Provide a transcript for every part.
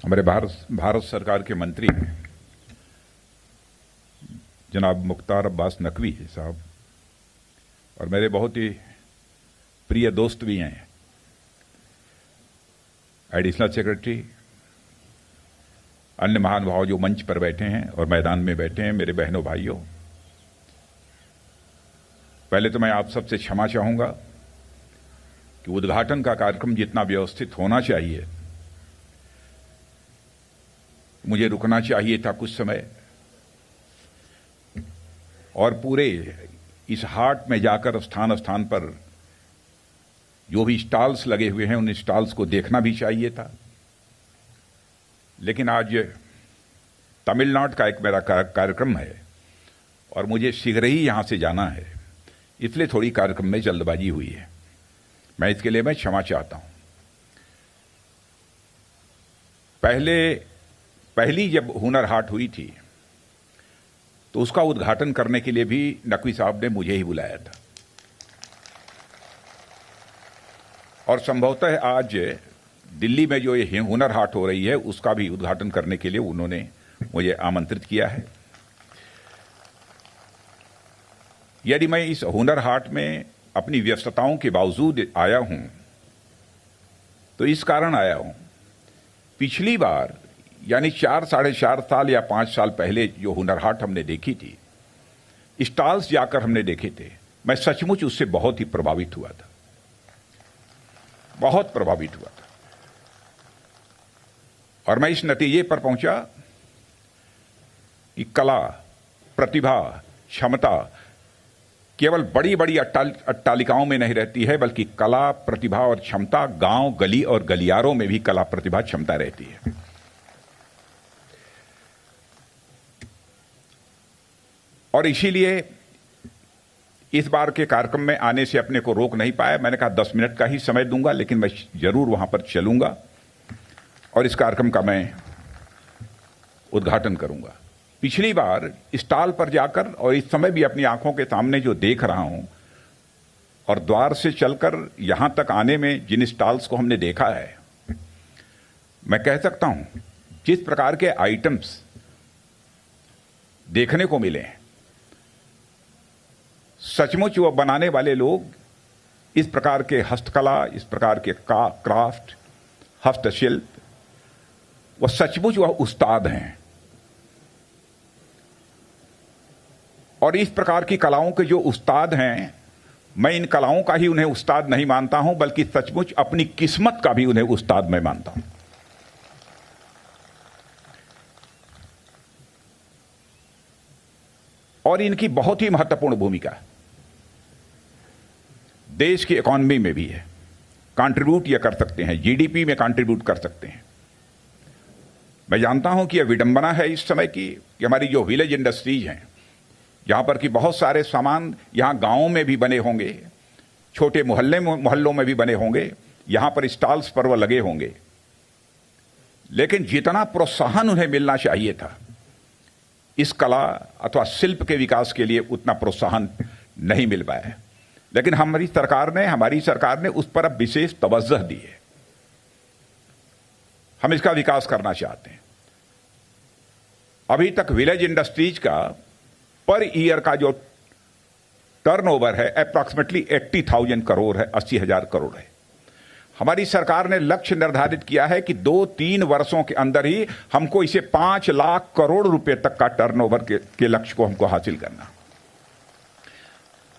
हमारे भारत सरकार के मंत्री हैं जनाब मुख्तार अब्बास नकवी साहब, और मेरे बहुत ही प्रिय दोस्त भी हैं, एडिशनल सेक्रेटरी, अन्य महानुभाव जो मंच पर बैठे हैं और मैदान में बैठे हैं, मेरे बहनों भाइयों। पहले तो मैं आप सबसे क्षमा चाहूंगा कि उद्घाटन का कार्यक्रम जितना व्यवस्थित होना चाहिए, मुझे रुकना चाहिए था कुछ समय और पूरे इस हाट में जाकर स्थान स्थान पर जो भी स्टॉल्स लगे हुए हैं उन स्टॉल्स को देखना भी चाहिए था। लेकिन आज तमिलनाडु का एक मेरा कार्यक्रम है और मुझे शीघ्र ही यहां से जाना है, इसलिए थोड़ी कार्यक्रम में जल्दबाजी हुई है। मैं इसके लिए क्षमा चाहता हूं। पहली जब हुनर हाट हुई थी तो उसका उद्घाटन करने के लिए भी नकवी साहब ने मुझे ही बुलाया था, और संभवतः आज दिल्ली में जो ये हुनर हाट हो रही है उसका भी उद्घाटन करने के लिए उन्होंने मुझे आमंत्रित किया है। यदि मैं इस हुनर हाट में अपनी व्यस्तताओं के बावजूद आया हूं तो इस कारण आया हूं, पिछली बार यानी 4-4.5 साल या 5 साल पहले जो हुनर हाट हमने देखी थी, स्टॉल्स जाकर हमने देखे थे, मैं सचमुच उससे बहुत ही प्रभावित हुआ था, बहुत प्रभावित हुआ था। और मैं इस नतीजे पर पहुंचा कि कला, प्रतिभा, क्षमता केवल बड़ी बड़ी अट्टालिकाओं में नहीं रहती है, बल्कि कला, प्रतिभा और क्षमता गांव, गली और गलियारों में भी कला, प्रतिभा, क्षमता रहती है। और इसीलिए इस बार के कार्यक्रम में आने से अपने को रोक नहीं पाया। मैंने कहा 10 मिनट का ही समय दूंगा, लेकिन मैं जरूर वहां पर चलूंगा और इस कार्यक्रम का मैं उद्घाटन करूंगा। पिछली बार स्टॉल पर जाकर और इस समय भी अपनी आंखों के सामने जो देख रहा हूं और द्वार से चलकर यहां तक आने में जिन स्टॉल्स को हमने देखा है, मैं कह सकता हूं जिस प्रकार के आइटम्स देखने को मिले हैं, सचमुच वो बनाने वाले लोग इस प्रकार के हस्तकला, इस प्रकार के क्राफ्ट, हस्तशिल्प, वो सचमुच वह उस्ताद हैं। और इस प्रकार की कलाओं के जो उस्ताद हैं, मैं इन कलाओं का ही उन्हें उस्ताद नहीं मानता हूं, बल्कि सचमुच अपनी किस्मत का भी उन्हें उस्ताद मैं मानता हूं। और इनकी बहुत ही महत्वपूर्ण भूमिका है, देश की इकोनॉमी में भी है, कंट्रीब्यूट ये कर सकते हैं, जीडीपी में कंट्रीब्यूट कर सकते हैं। मैं जानता हूं कि यह विडंबना है इस समय की कि हमारी जो विलेज इंडस्ट्रीज हैं, जहां पर कि बहुत सारे सामान यहां गांवों में भी बने होंगे, छोटे मोहल्लों में भी बने होंगे, यहां पर स्टॉल्स पर वो लगे होंगे, लेकिन जितना प्रोत्साहन उन्हें मिलना चाहिए था इस कला अथवा शिल्प के विकास के लिए, उतना प्रोत्साहन नहीं मिल पाया है। लेकिन हमारी सरकार ने उस पर अब विशेष तवज्जो दी है। हम इसका विकास करना चाहते हैं। अभी तक विलेज इंडस्ट्रीज का पर ईयर का जो टर्नओवर है अप्रॉक्सीमेटली 80,000 करोड़ है, 80,000 करोड़ है। हमारी सरकार ने लक्ष्य निर्धारित किया है कि 2-3 वर्षों के अंदर ही हमको इसे 5 लाख करोड़ रुपए तक का टर्नओवर के लक्ष्य को हमको हासिल करना।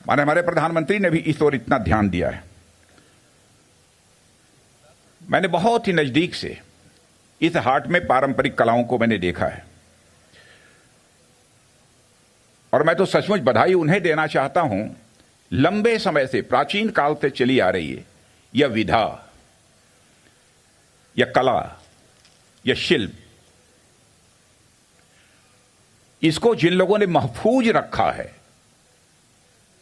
माने हमारे प्रधानमंत्री ने भी इस ओर इतना ध्यान दिया है। मैंने बहुत ही नजदीक से इस हाट में पारंपरिक कलाओं को मैंने देखा है, और मैं तो सचमुच बधाई उन्हें देना चाहता हूं, लंबे समय से, प्राचीन काल से चली आ रही है यह विधा, यह कला, यह शिल्प, इसको जिन लोगों ने महफूज रखा है,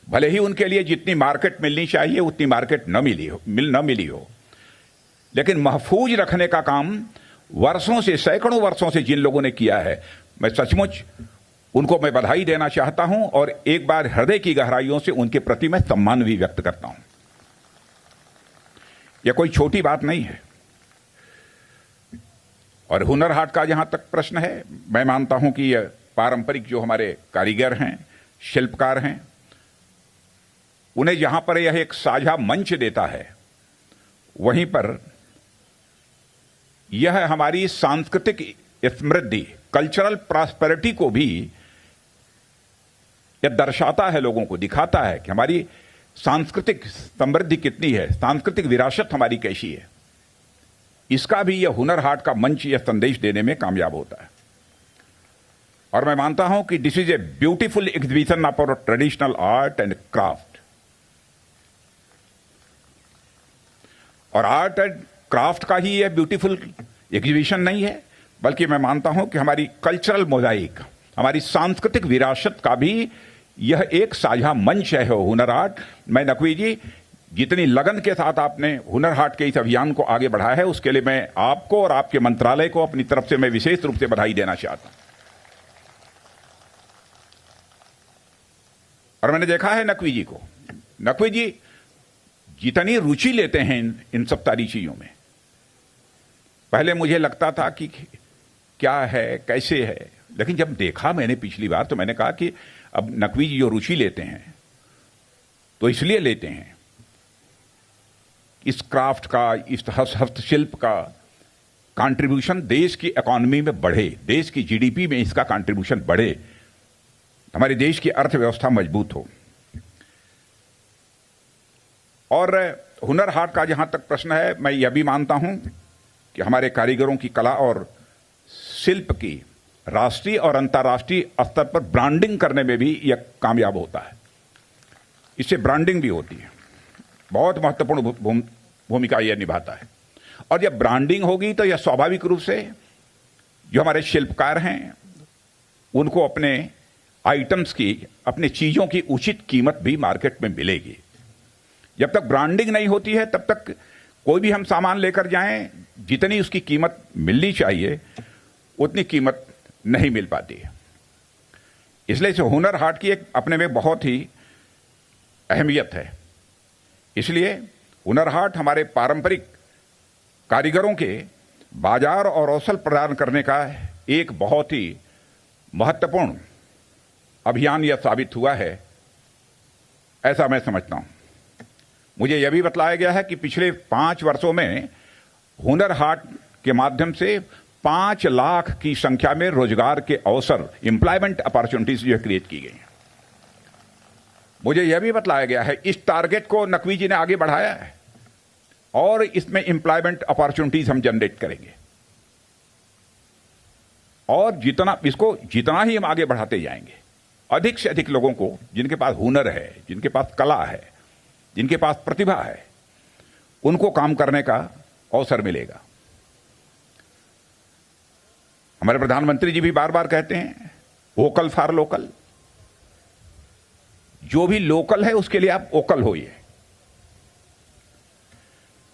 भले ही उनके लिए जितनी मार्केट मिलनी चाहिए उतनी मार्केट न मिली हो, लेकिन महफूज रखने का काम वर्षों से, सैकड़ों वर्षों से जिन लोगों ने किया है, मैं सचमुच उनको मैं बधाई देना चाहता हूं और एक बार हृदय की गहराइयों से उनके प्रति मैं सम्मान भी व्यक्त करता हूं। यह कोई छोटी बात नहीं है। और हुनर हाट का जहां तक प्रश्न है, मैं मानता हूं कि यह पारंपरिक जो हमारे कारीगर हैं, शिल्पकार हैं, उन्हें जहां पर यह एक साझा मंच देता है, वहीं पर यह हमारी सांस्कृतिक समृद्धि, कल्चरल प्रॉस्पेरिटी को भी यह दर्शाता है, लोगों को दिखाता है कि हमारी सांस्कृतिक समृद्धि कितनी है, सांस्कृतिक विरासत हमारी कैसी है। इसका भी यह हुनर हाट का मंच यह संदेश देने में कामयाब होता है। और मैं मानता हूं कि this is a beautiful exhibition of our traditional art and craft. और आर्ट एंड क्राफ्ट का ही यह ब्यूटीफुल एग्जीबिशन नहीं है, बल्कि मैं मानता हूं कि हमारी कल्चरल मोजाइक, हमारी सांस्कृतिक विरासत का भी यह एक साझा मंच है हुनर हाट। मैं नकवी जी, जितनी लगन के साथ आपने हुनर हाट के इस अभियान को आगे बढ़ाया है, उसके लिए मैं आपको और आपके मंत्रालय को अपनी तरफ से मैं विशेष रूप से बधाई देना चाहता हूं। और मैंने देखा है नकवी जी को, नकवी जी जितनी रुचि लेते हैं इन सब सारी चीजों में। पहले मुझे लगता था कि क्या है, कैसे है, लेकिन जब देखा मैंने पिछली बार, तो मैंने कहा कि अब नकवी जी जो रुचि लेते हैं तो इसलिए लेते हैं इस क्राफ्ट का, इस हस्तशिल्प का कंट्रीब्यूशन देश की इकोनॉमी में बढ़े, देश की जीडीपी में इसका कंट्रीब्यूशन बढ़े, हमारे देश की अर्थव्यवस्था मजबूत हो। और हुनर हाट का जहां तक प्रश्न है, मैं यह भी मानता हूं कि हमारे कारीगरों की कला और शिल्प की राष्ट्रीय और अंतर्राष्ट्रीय स्तर पर ब्रांडिंग करने में भी यह कामयाब होता है। इससे ब्रांडिंग भी होती है, बहुत महत्वपूर्ण भूमिका यह निभाता है। और जब ब्रांडिंग होगी तो यह स्वाभाविक रूप से जो हमारे शिल्पकार हैं उनको अपने आइटम्स की, अपने चीजों की उचित कीमत भी मार्केट में मिलेगी। जब तक ब्रांडिंग नहीं होती है, तब तक कोई भी हम सामान लेकर जाएं, जितनी उसकी कीमत मिलनी चाहिए उतनी कीमत नहीं मिल पाती है। इसलिए इस हुनर हाट की एक अपने में बहुत ही अहमियत है। इसलिए हुनर हाट हमारे पारंपरिक कारीगरों के बाजार और अवसर प्रदान करने का एक बहुत ही महत्वपूर्ण अभियान यह साबित हुआ है, ऐसा मैं समझता हूं। मुझे यह भी बतलाया गया है कि पिछले 5 वर्षों में हुनर हाट के माध्यम से 5 लाख की संख्या में रोजगार के अवसर, एम्प्लॉयमेंट अपॉर्चुनिटीज जो क्रिएट की गई हैं। मुझे यह भी बतलाया गया है इस टारगेट को नकवी जी ने आगे बढ़ाया है और इसमें एम्प्लॉयमेंट अपॉर्चुनिटीज हम जनरेट करेंगे। और जितना ही हम आगे बढ़ाते जाएंगे, अधिक से अधिक लोगों को जिनके पास हुनर है, जिनके पास कला है, जिनके पास प्रतिभा है, उनको काम करने का अवसर मिलेगा। हमारे प्रधानमंत्री जी भी बार बार कहते हैं वोकल फॉर लोकल। जो भी लोकल है उसके लिए आप वोकल होइए,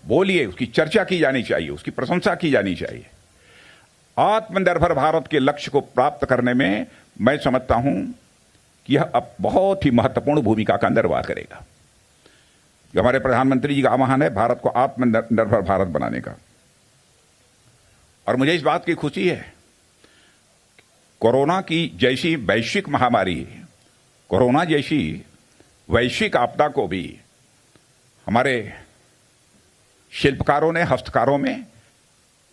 बोलिए, उसकी चर्चा की जानी चाहिए, उसकी प्रशंसा की जानी चाहिए। आत्मनिर्भर भारत के लक्ष्य को प्राप्त करने में मैं समझता हूं कि यह अब बहुत ही महत्वपूर्ण भूमिका का निर्वाह करेगा। जो हमारे प्रधानमंत्री जी का आह्वान है भारत को आत्मनिर्भर भारत बनाने का। और मुझे इस बात की खुशी है, कोरोना की जैसी वैश्विक महामारी, कोरोना जैसी वैश्विक आपदा को भी हमारे शिल्पकारों ने, हस्तकारों में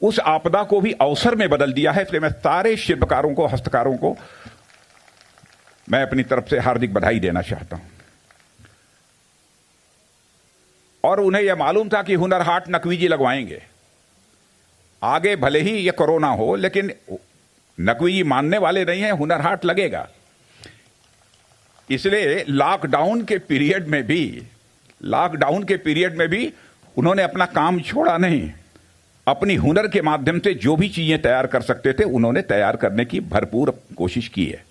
उस आपदा को भी अवसर में बदल दिया है। इसलिए मैं सारे शिल्पकारों को, हस्तकारों को मैं अपनी तरफ से हार्दिक बधाई देना चाहता हूं। और उन्हें यह मालूम था कि हुनर हाट नकवी जी लगवाएंगे। आगे भले ही यह कोरोना हो, लेकिन नकवी जी मानने वाले नहीं है, हुनर हाट लगेगा। इसलिए लॉकडाउन के पीरियड में भी उन्होंने अपना काम छोड़ा नहीं। अपनी हुनर के माध्यम से जो भी चीजें तैयार कर सकते थे उन्होंने तैयार करने की भरपूर कोशिश की है।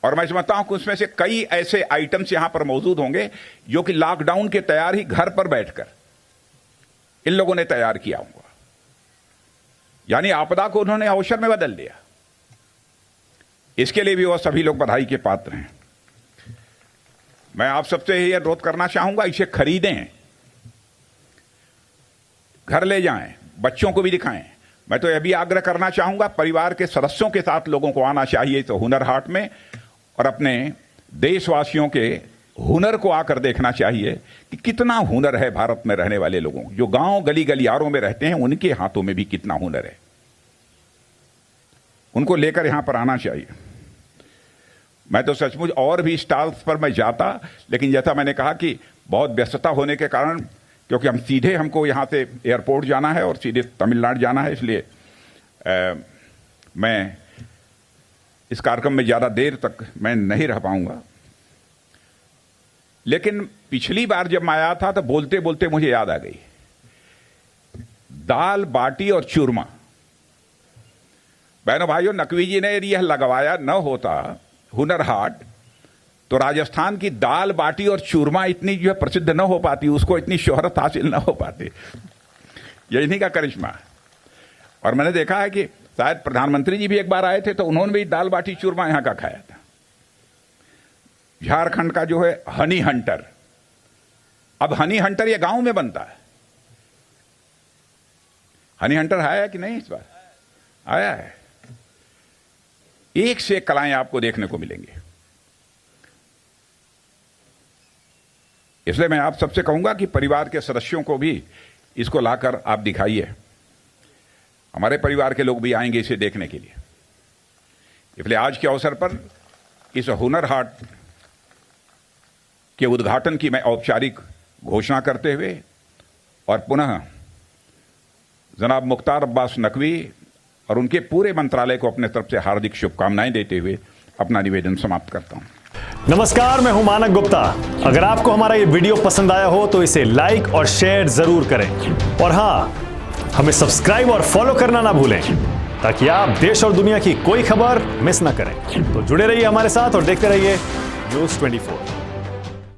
और मैं समझता हूं कि उसमें से कई ऐसे आइटम्स यहां पर मौजूद होंगे जो कि लॉकडाउन के तैयार ही घर पर बैठकर इन लोगों ने तैयार किया होगा। यानी आपदा को उन्होंने अवसर में बदल दिया। इसके लिए भी वह सभी लोग बधाई के पात्र हैं। मैं आप सबसे यह अनुरोध करना चाहूंगा, इसे खरीदें, घर ले जाएं, बच्चों को भी दिखाएं, मैं तो यह भी आग्रह करना चाहूंगा, परिवार के सदस्यों के साथ लोगों को आना चाहिए तो हुनर हाट में, और अपने देशवासियों के हुनर को आकर देखना चाहिए कि कितना हुनर है भारत में रहने वाले लोगों को। जो गांव गली गलियारों में रहते हैं उनके हाथों में भी कितना हुनर है, उनको लेकर यहां पर आना चाहिए। मैं तो सचमुच और भी स्टॉल्स पर मैं जाता, लेकिन जैसा मैंने कहा कि बहुत व्यस्तता होने के कारण, क्योंकि हमको यहां से एयरपोर्ट जाना है और सीधे तमिलनाडु जाना है, इसलिए मैं इस कार्यक्रम में ज़्यादा देर तक मैं नहीं रह पाऊंगा। लेकिन पिछली बार जब मैं आया था तो बोलते बोलते मुझे याद आ गई, दाल बाटी और चूरमा। बहनों भाइयों, नकवी जी ने यह लगवाया न होता हुनर हाट, तो राजस्थान की दाल बाटी और चूरमा इतनी जो है प्रसिद्ध न हो पाती, उसको इतनी शोहरत हासिल न हो पाती। यही इन्हीं का करिश्मा। और मैंने देखा है कि शायद प्रधानमंत्री जी भी एक बार आए थे तो उन्होंने भी दाल बाटी चूरमा यहां का खाया था। झारखंड का जो है हनी हंटर, अब हनी हंटर ये गांव में बनता है। हनी हंटर आया कि नहीं? इस बार आया है। एक से एक कलाएं आपको देखने को मिलेंगे। इसलिए मैं आप सबसे कहूंगा कि परिवार के सदस्यों को भी इसको लाकर आप दिखाइए। हमारे परिवार के लोग भी आएंगे इसे देखने के लिए। इसलिए आज के अवसर पर इस हुनर हाट के उद्घाटन की मैं औपचारिक घोषणा करते हुए और पुनः जनाब मुख्तार अब्बास नकवी और उनके पूरे मंत्रालय को अपने तरफ से हार्दिक शुभकामनाएं देते हुए अपना निवेदन समाप्त करता हूं। नमस्कार, मैं हूं मानक गुप्ता। अगर आपको हमारा ये वीडियो पसंद आया हो तो इसे लाइक और शेयर जरूर करें, और हां, हमें सब्सक्राइब और फॉलो करना ना भूलें ताकि आप देश और दुनिया की कोई खबर मिस ना करें। तो जुड़े रहिए हमारे साथ और देखते रहिए न्यूज़ 24।